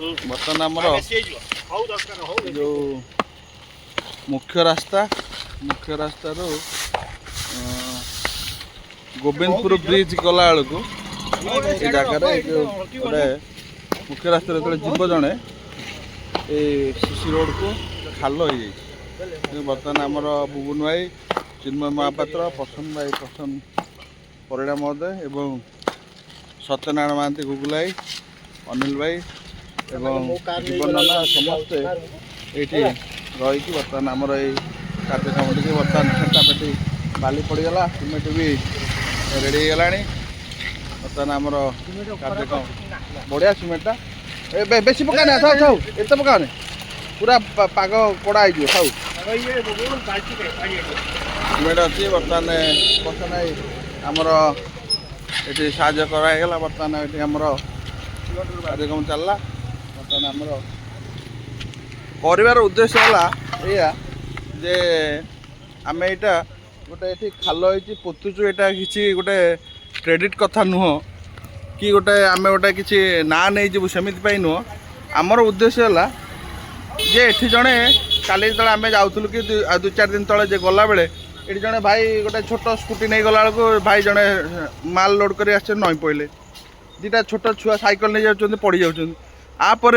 बर्तमान आमर जो मुख्य रास्ता रू गोविंदपुर ब्रिज गला बेलू जगार गोटे मुख्य रास्ता जो जीव जड़े सीसी रोड को खाल हो जाए बर्तमान आमर बुबुन भाई चिन्मय महापात्र प्रसन्न भाई प्रसन्न परिड़ा महोदय एवं सत्यनारायण महांती गुगुल भाई अनिल भाई एवं जीवन नाना समस्ते ये रही बर्तमान आमर ये कार्यक्रम टी बर्तमान फेटाफेटी बाली पड़गला सिमेंट भी रेडी होगा बर्तमान आमर कार्यक्रम बढ़िया सिमेंटा बेसी पकाने था था एत पकाने पूरा पाग कड़ा हो सिमेंट अच्छी बर्तमान पसंद आई आमर ये साहय कराला बर्तमान ये आमर कार्यक्रम चलला बर्तमान आमर कर उद्देश्य है या जे आम यहाँ गोटे ये खाल हो पोतुचु यहाँ कि गोटे क्रेडिट कथा नुह कि गोटे आम गोटे किसी ना नहीं जीव सेमती नुह आमर उद्देश्य है जे ये जड़े काली जो आम जाऊँ कि दु चार दिन तले गला बेले ये जड़े भाई गोटे छोट स्कूटी नहीं गला बेलू भाई जड़े माल लोड कर नई पड़े दीटा छोट छुआ साइकिल नहीं जाऊँ पड़ जाऊँ आपर